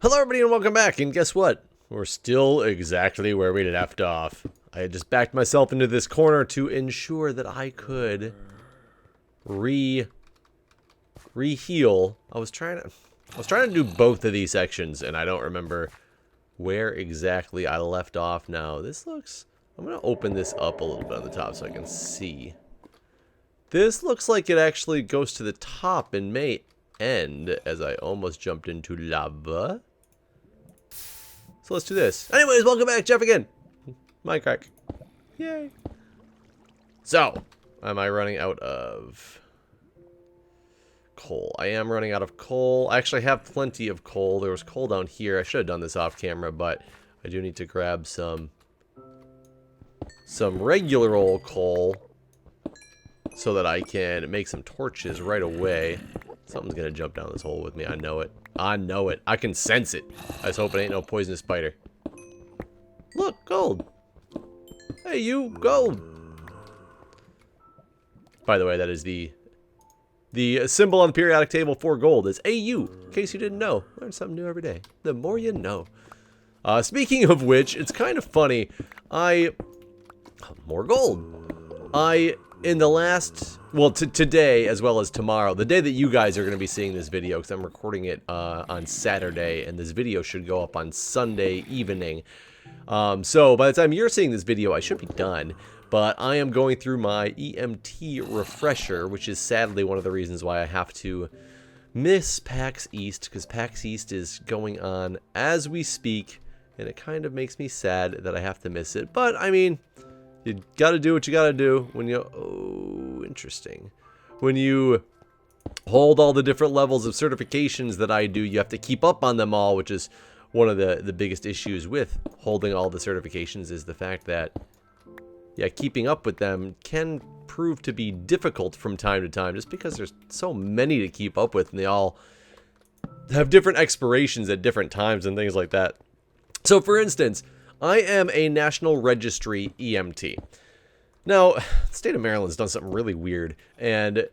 Hello everybody and welcome back, and guess what? We're still exactly where we left off. I had just backed myself into this corner to ensure that I could re-heal. I was trying to do both of these sections, and I don't remember where exactly I left off now. This looks... I'm going to open this up a little bit on the top so I can see. This looks like it actually goes to the top and may end as I almost jumped into lava. So let's do this. Anyways, welcome back, Jeff again. Mindcrack. Yay. So, am I running out of coal? I am running out of coal. I actually have plenty of coal. There was coal down here. I should have done this off camera, but I do need to grab some regular old coal so that I can make some torches right away. Something's gonna jump down this hole with me. I know it. I know it. I can sense it. I just hope it ain't no poisonous spider. Look, gold. Hey, you, gold. By the way, that is the symbol on the periodic table for gold is AU. In case you didn't know, learn something new every day. The more you know. Speaking of which, it's kind of funny. More gold. In the last, well, today as well as tomorrow, the day that you guys are going to be seeing this video, because I'm recording it on Saturday, and this video should go up on Sunday evening. So by the time you're seeing this video, I should be done. But I am going through my EMT refresher, which is sadly one of the reasons why I have to miss PAX East, because PAX East is going on as we speak, and it kind of makes me sad that I have to miss it. But, I mean... you gotta do what you gotta do when you... oh, interesting. When you hold all the different levels of certifications that I do, you have to keep up on them all, which is one of the biggest issues with holding all the certifications is the fact that, yeah, keeping up with them can prove to be difficult from time to time, just because there's so many to keep up with, and they all have different expirations at different times and things like that. So, for instance... I am a National Registry EMT. Now, the state of Maryland's done something really weird. And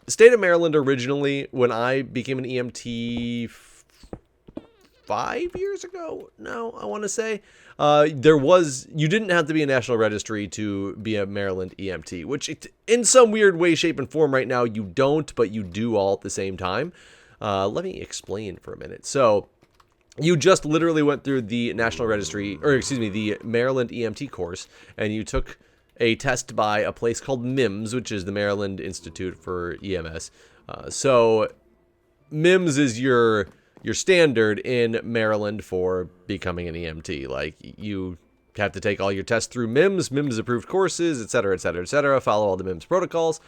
the state of Maryland originally, when I became an EMT 5 years ago, now I want to say, you didn't have to be a National Registry to be a Maryland EMT, which in some weird way, shape, and form right now, you don't, but you do all at the same time. Let me explain for a minute. So... you just literally went through the National Registry, or excuse me, the Maryland EMT course, and you took a test by a place called MIMS, which is the Maryland Institute for EMS. So MIMS is your standard in Maryland for becoming an EMT. Like, you have to take all your tests through MIMS approved courses, etc., etc., etc., follow all the MIMS protocols,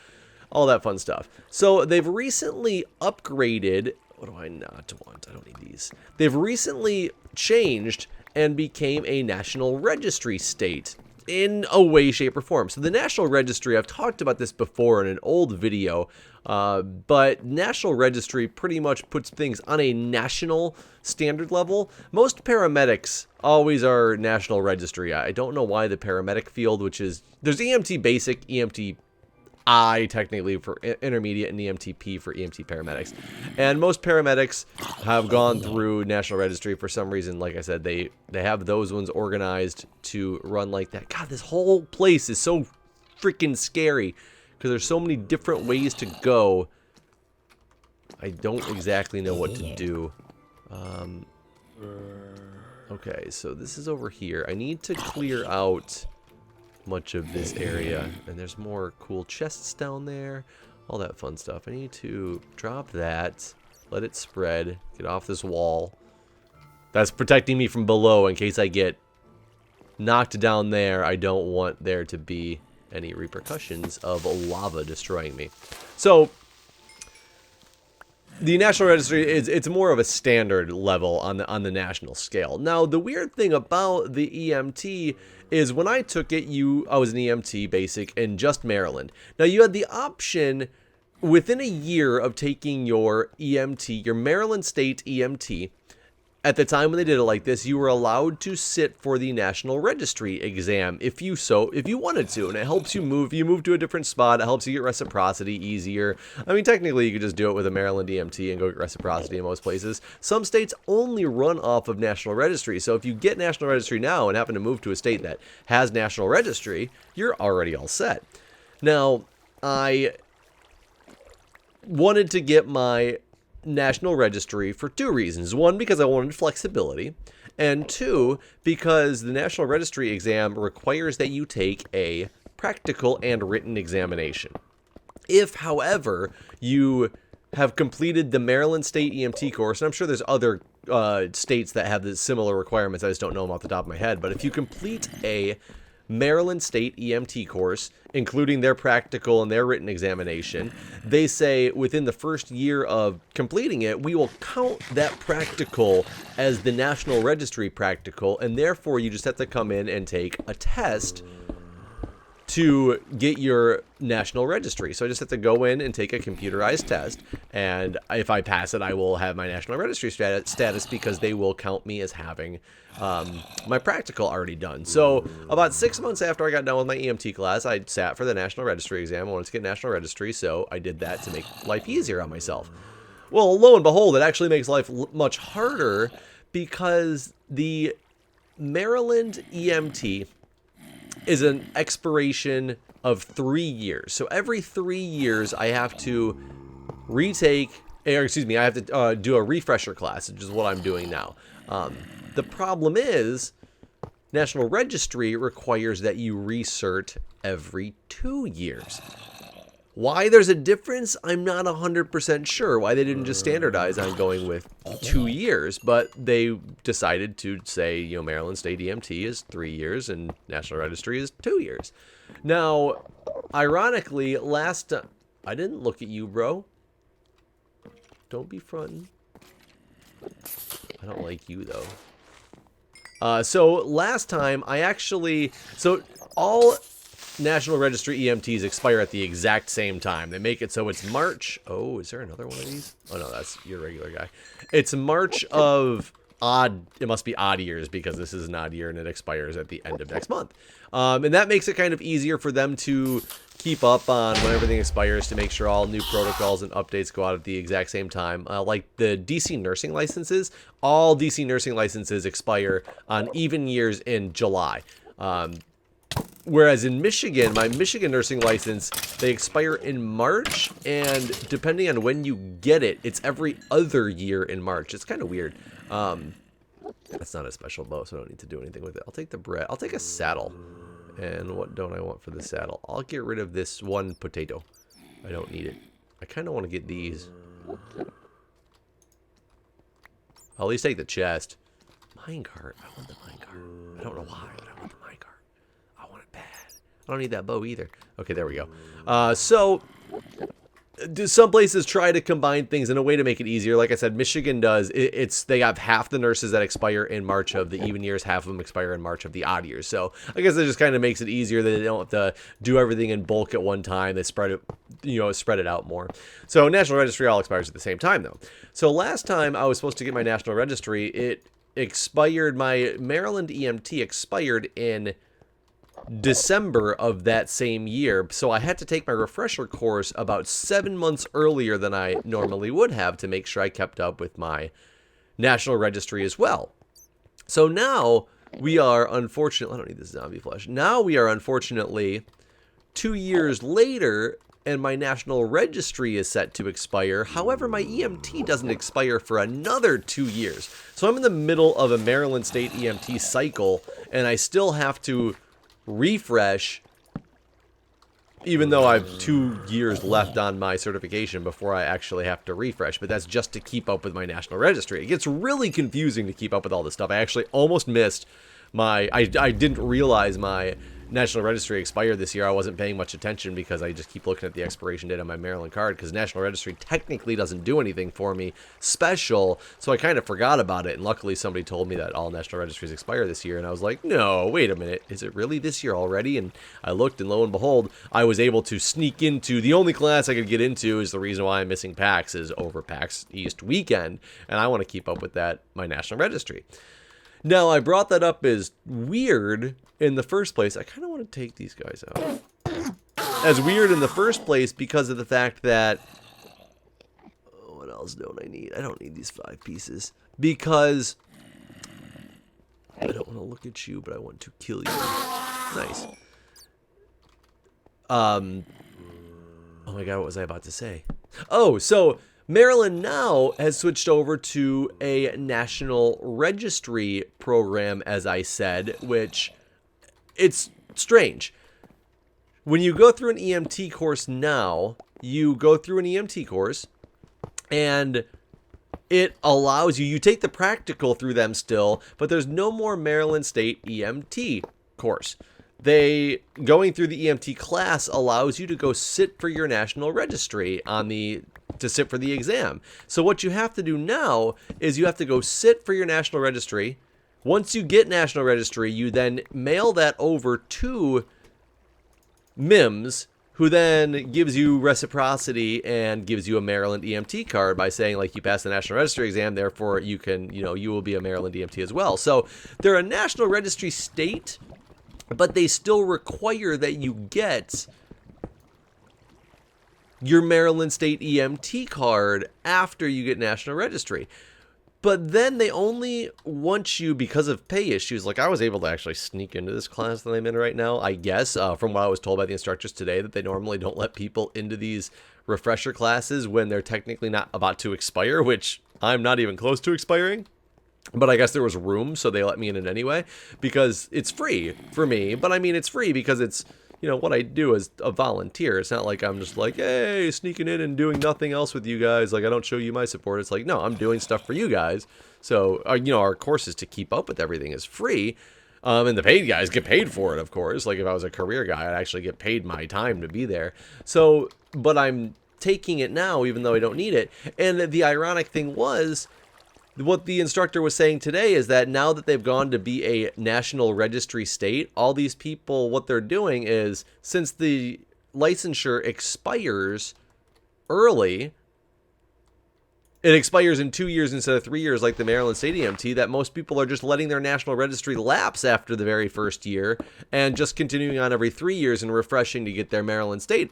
all that fun stuff. So they've recently upgraded... what do I not want? I don't need these. They've recently changed and became a National Registry state in a way, shape, or form. So the National Registry, I've talked about this before in an old video, but National Registry pretty much puts things on a national standard level. Most paramedics always are National Registry. I don't know why the paramedic field, which is, there's EMT Basic, EMT technically for intermediate, and EMTP for EMT paramedics. And most paramedics have gone through National Registry for some reason. Like I said, they have those ones organized to run like that. God, this whole place is so freaking scary because there's so many different ways to go. I don't exactly know what to do. Okay, so this is over here. I need to clear out much of this area, and there's more cool chests down there, all that fun stuff. I need to drop that, let it spread, get off this wall. That's protecting me from below in case I get knocked down there. I don't want there to be any repercussions of lava destroying me. So the National Registry it's more of a standard level on the national scale. Now, the weird thing about the EMT is when I took it, I was an EMT basic in just Maryland. Now, you had the option within a year of taking your EMT, your Maryland State EMT, At the time when they did it like this, you were allowed to sit for the National Registry exam if you wanted to, and it helps you move. You move to a different spot, it helps you get reciprocity easier. I mean, technically, you could just do it with a Maryland EMT and go get reciprocity in most places. Some states only run off of National Registry, so if you get National Registry now and happen to move to a state that has National Registry, you're already all set. Now, I wanted to get my National Registry for two reasons. One, because I wanted flexibility, and two, because the National Registry exam requires that you take a practical and written examination. If, however, you have completed the Maryland State EMT course, and I'm sure there's other states that have the similar requirements, I just don't know them off the top of my head, but if you complete a Maryland State EMT course, including their practical and their written examination, they say within the first year of completing it, we will count that practical as the National Registry practical, and therefore you just have to come in and take a test to get your National Registry. So I just have to go in and take a computerized test, and if I pass it, I will have my National Registry status because they will count me as having my practical already done. So about 6 months after I got done with my EMT class, I sat for the National Registry exam. I wanted to get National Registry, so I did that to make life easier on myself. Well, lo and behold, it actually makes life much harder because the Maryland EMT is an expiration of 3 years. So every 3 years, I have to I have to do a refresher class, which is what I'm doing now. The problem is, National Registry requires that you recert every 2 years. Why there's a difference, I'm not 100% sure. Why they didn't just standardize on going with 2 years, but they decided to say, you know, Maryland State EMT is 3 years and National Registry is 2 years. Now, ironically, I didn't look at you, bro. Don't be frontin'. I don't like you, though. So last time, all National Registry EMTs expire at the exact same time. They make it so it's March. Oh, is there another one of these? Oh, no, that's your regular guy. It's March of it must be odd years because this is an odd year and it expires at the end of next month. And that makes it kind of easier for them to keep up on when everything expires to make sure all new protocols and updates go out at the exact same time. Like the DC nursing licenses, all DC nursing licenses expire on even years in July. Whereas in Michigan, my Michigan nursing license, they expire in March, and depending on when you get it, it's every other year in March. It's kind of weird. That's not a special bow, so I don't need to do anything with it. I'll take the bread. I'll take a saddle. And what don't I want for the saddle? I'll get rid of this one potato. I don't need it. I kind of want to get these. I'll at least take the chest. Minecart. I want the minecart. I don't know why, but I want the minecart. I want it bad. I don't need that bow either. Okay, there we go. So some places try to combine things in a way to make it easier. Like I said, Michigan does. They have half the nurses that expire in March of the even years, half of them expire in March of the odd years. So I guess it just kind of makes it easier that they don't have to do everything in bulk at one time. They spread it out more. So National Registry all expires at the same time though. So last time I was supposed to get my National Registry, it expired. My Maryland EMT expired in December of that same year, so I had to take my refresher course about 7 months earlier than I normally would have to make sure I kept up with my National Registry as well. So now we are unfortunately, I don't need this zombie flesh. Now we are unfortunately 2 years later, and my National Registry is set to expire. However, my EMT doesn't expire for another 2 years. So I'm in the middle of a Maryland State EMT cycle, and I still have to refresh, even though I have 2 years left on my certification before I actually have to refresh, but that's just to keep up with my National Registry. It gets really confusing to keep up with all this stuff. I actually almost missed I didn't realize my National Registry expired this year, I wasn't paying much attention because I just keep looking at the expiration date on my Maryland card, because National Registry technically doesn't do anything for me special, so I kind of forgot about it, and luckily somebody told me that all National Registries expire this year, and I was like, no, wait a minute, is it really this year already? And I looked, and lo and behold, I was able to sneak into, the only class I could get into is the reason why I'm missing PAX is over PAX East weekend, and I want to keep up with that, my National Registry. Now, I brought that up as weird in the first place. I kind of want to take these guys out. As weird in the first place because of the fact that... what else don't I need? I don't need these 5 pieces. Because... I don't want to look at you, but I want to kill you. Nice. Oh my god, what was I about to say? Oh, so... Maryland now has switched over to a National Registry program, as I said, which it's strange. When you go through an EMT course now, you go through an EMT course, and it allows you, you take the practical through them still, but there's no more Maryland State EMT course. Going through the EMT class allows you to go sit for your National Registry to sit for the exam. So what you have to do now is you have to go sit for your National Registry. Once you get National Registry, you then mail that over to MIMS, who then gives you reciprocity and gives you a Maryland EMT card by saying, like, you passed the National Registry exam, therefore you can, you will be a Maryland EMT as well. So they're a National Registry state, but they still require that you get your Maryland State EMT card after you get National Registry. But then they only want you, because of pay issues, like I was able to actually sneak into this class that I'm in right now, I guess, from what I was told by the instructors today, that they normally don't let people into these refresher classes when they're technically not about to expire, which I'm not even close to expiring. But I guess there was room, so they let me in it anyway, because it's free for me. But I mean, it's free because it's, what I do as a volunteer. It's not like I'm just like, hey, sneaking in and doing nothing else with you guys. Like, I don't show you my support. It's like, no, I'm doing stuff for you guys. So, our courses to keep up with everything is free. And the paid guys get paid for it, of course. Like, if I was a career guy, I'd actually get paid my time to be there. So, but I'm taking it now, even though I don't need it. And the ironic thing was, what the instructor was saying today is that now that they've gone to be a National Registry state, all these people, what they're doing is, since the licensure expires early, it expires in 2 years instead of 3 years like the Maryland State EMT, that most people are just letting their National Registry lapse after the very first year and just continuing on every 3 years and refreshing to get their Maryland State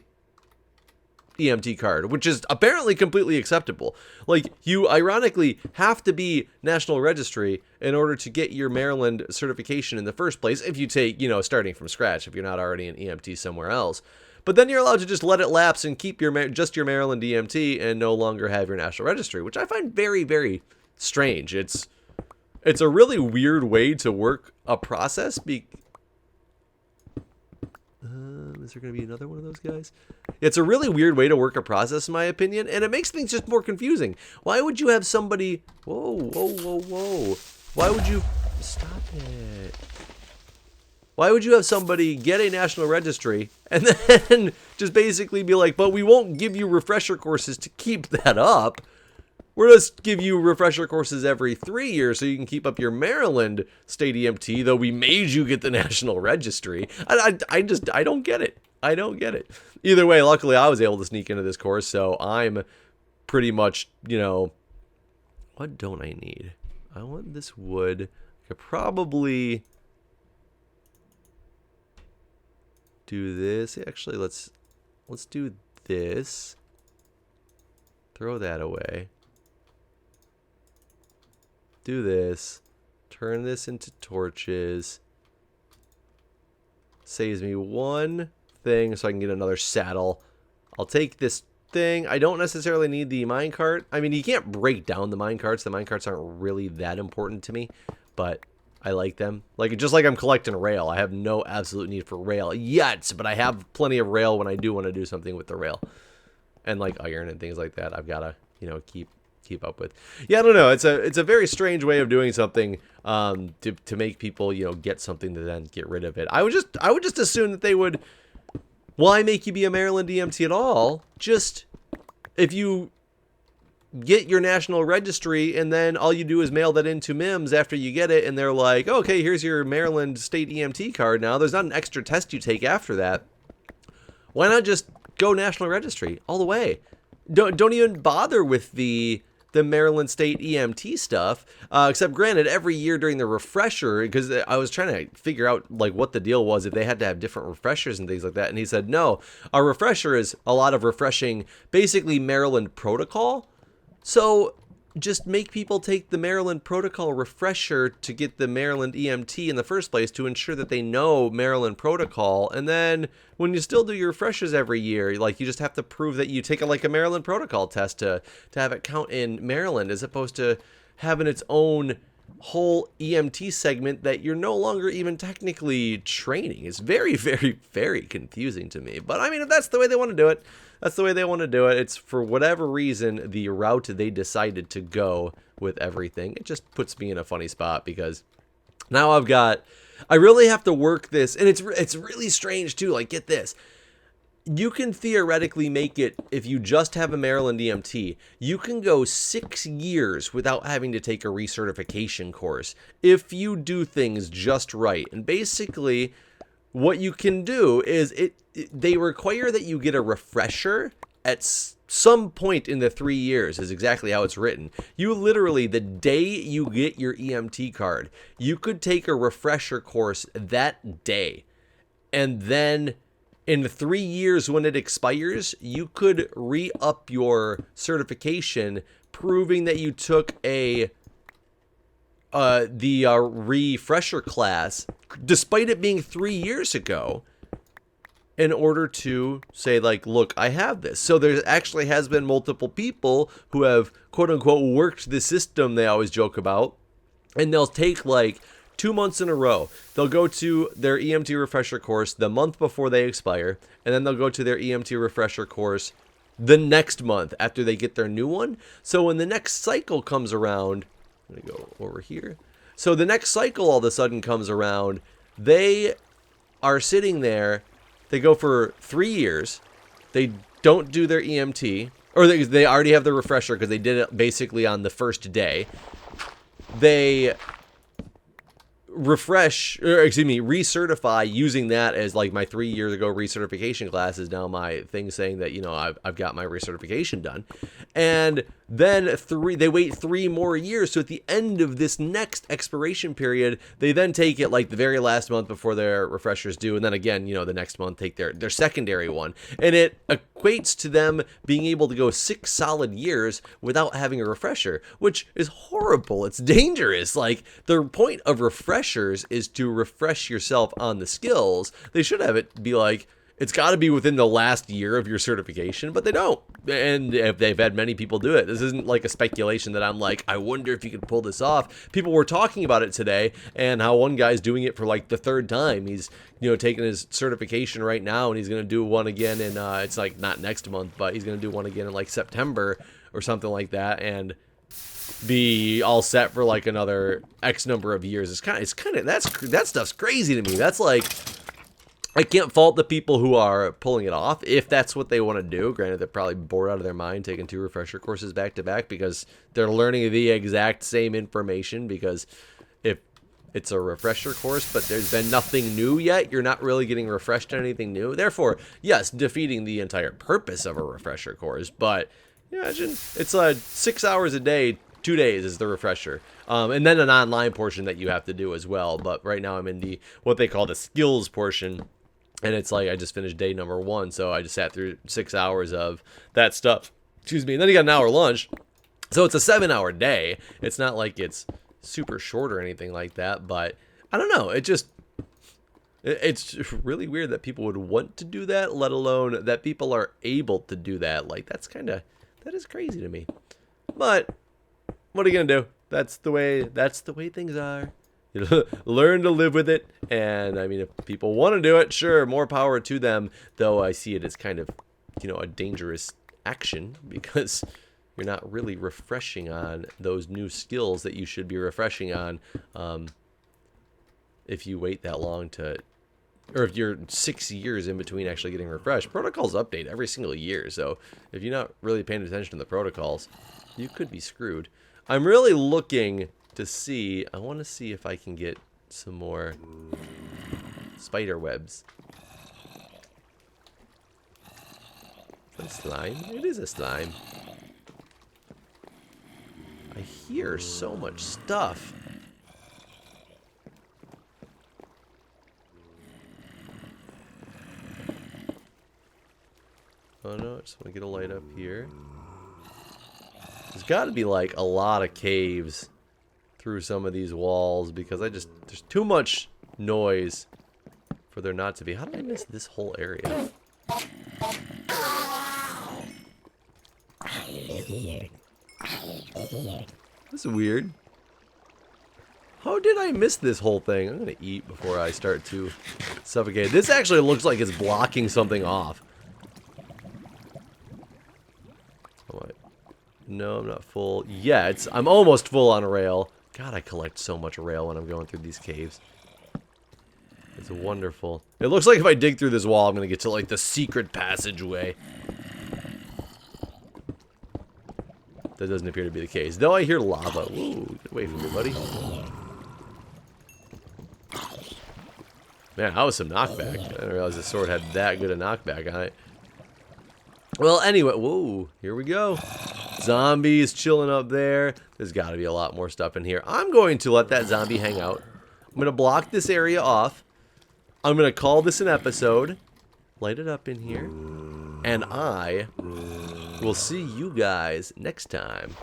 EMT card, which is apparently completely acceptable. Like, you ironically have to be National Registry in order to get your Maryland certification in the first place, if you take, starting from scratch, if you're not already an EMT somewhere else. But then you're allowed to just let it lapse and keep just your Maryland EMT and no longer have your National Registry, which I find very, very strange. It's a really weird way to work a process. Is there going to be another one of those guys? It's a really weird way to work a process, in my opinion, and it makes things just more confusing. Why would you have somebody... Whoa. Why would you... Stop it. Why would you have somebody get a National Registry and then just basically be like, but we won't give you refresher courses to keep that up. We're just give you refresher courses every 3 years so you can keep up your Maryland State EMT, though we made you get the National Registry. I don't get it. I don't get it. Either way, luckily I was able to sneak into this course, so I'm pretty much, what don't I need? I want this wood. I could probably do this. Actually, let's do this. Throw that away. Do this, turn this into torches, saves me one thing so I can get another saddle. I'll take this thing. I don't necessarily need the minecart. I mean, you can't break down the minecarts. The minecarts aren't really that important to me, but I like them. Just like I'm collecting rail. I have no absolute need for rail yet, but I have plenty of rail when I do want to do something with the rail. And like iron and things like that, I've got to, keep keep up with. Yeah, I don't know. It's a very strange way of doing something to make people, get something to then get rid of it. I would just assume that they would. Why make you be a Maryland EMT at all? Just if you get your national registry and then all you do is mail that into MIMS after you get it, and they're like, okay, here's your Maryland State EMT card now. There's not an extra test you take after that. Why not just go national registry all the way? Don't even bother with the Maryland State EMT stuff, except granted, every year during the refresher, because I was trying to figure out like what the deal was, if they had to have different refreshers and things like that, and he said, no, our refresher is a lot of refreshing, basically Maryland protocol. So just make people take the Maryland protocol refresher to get the Maryland EMT in the first place, to ensure that they know Maryland protocol. And then when you still do your refreshers every year, like, you just have to prove that you take a Maryland protocol test to have it count in Maryland, as opposed to having its own whole EMT segment that you're no longer even technically training. It's very, very, very confusing to me. But I mean, if that's the way they want to do it, that's the way they want to do it. It's, for whatever reason, the route they decided to go with everything. It just puts me in a funny spot, because now I really have to work this, and it's really strange too. Like, get this. You can theoretically make it, if you just have a Maryland EMT, you can go 6 years without having to take a recertification course if you do things just right. And basically, what you can do is they require that you get a refresher at some point in the 3 years, is exactly how it's written. You literally, the day you get your EMT card, you could take a refresher course that day. And then in 3 years when it expires, you could re-up your certification, proving that you took the refresher class, despite it being 3 years ago, in order to say, like, look, I have this. So there actually has been multiple people who have, quote unquote, worked the system they always joke about, and they'll take like 2 months in a row. They'll go to their EMT refresher course the month before they expire, and then they'll go to their EMT refresher course the next month after they get their new one. So when the next cycle comes around, I'm going to go over here. So the next cycle all of a sudden comes around, they are sitting there, they go for 3 years, they don't do their EMT, or they already have the refresher because they did it basically on the first day. They recertify using that as like my 3 years ago recertification class is now my thing, saying that, I've got my recertification done. And then they wait 3 more years. So at the end of this next expiration period, they then take it like the very last month before their refreshers due. And then again, the next month take their secondary one. And it equates to them being able to go 6 solid years without having a refresher, which is horrible. It's dangerous. Like, the point of refreshers is to refresh yourself on the skills. They should have it be like, it's got to be within the last year of your certification, but they don't. And if they've had many people do it, this isn't like a speculation that I'm like, I wonder if you could pull this off. People were talking about it today, and how one guy's doing it for like the 3rd time. He's, taking his certification right now, and he's going to do one again in, it's like not next month, but he's going to do one again in like September or something like that, and be all set for like another X number of years. It's kind of that stuff's crazy to me. That's like, I can't fault the people who are pulling it off if that's what they want to do. Granted, they're probably bored out of their mind taking 2 refresher courses back to back because they're learning the exact same information. Because if it's a refresher course, but there's been nothing new yet, you're not really getting refreshed on anything new. Therefore, yes, defeating the entire purpose of a refresher course. But imagine it's 6 hours a day, 2 days is the refresher, and then an online portion that you have to do as well. But right now I'm in what they call the skills portion, and it's like I just finished day number 1, so I just sat through 6 hours of that stuff. Excuse me. And then you got an hour lunch, so it's a 7-hour day. It's not like it's super short or anything like that, but I don't know. It's really weird that people would want to do that, let alone that people are able to do that. Like, that is crazy to me. But what are you gonna do? That's the way things are. Learn to live with it. And I mean, if people want to do it, sure, more power to them. Though I see it as kind of, a dangerous action, because you're not really refreshing on those new skills that you should be refreshing on if you wait that long to, or if you're 6 years in between actually getting refreshed. Protocols update every single year, so if you're not really paying attention to the protocols, you could be screwed. I'm really looking to see, I want to see if I can get some more spider webs. Is that a slime? It is a slime. I hear so much stuff. Oh no, I just want to get a light up here. There's got to be like a lot of caves through some of these walls because there's too much noise for there not to be. How did I miss this whole area? This is weird. How did I miss this whole thing? I'm gonna eat before I start to suffocate. This actually looks like it's blocking something off. No, I'm not full. Yeah, I'm almost full on rail. God, I collect so much rail when I'm going through these caves. It's wonderful. It looks like if I dig through this wall, I'm going to get to, like, the secret passageway. That doesn't appear to be the case. Though I hear lava. Ooh, get away from me, buddy. Man, that was some knockback. I didn't realize the sword had that good a knockback on it. Well, anyway, whoa, here we go. Zombies chilling up there. There's got to be a lot more stuff in here. I'm going to let that zombie hang out. I'm going to block this area off. I'm going to call this an episode. Light it up in here. And I will see you guys next time.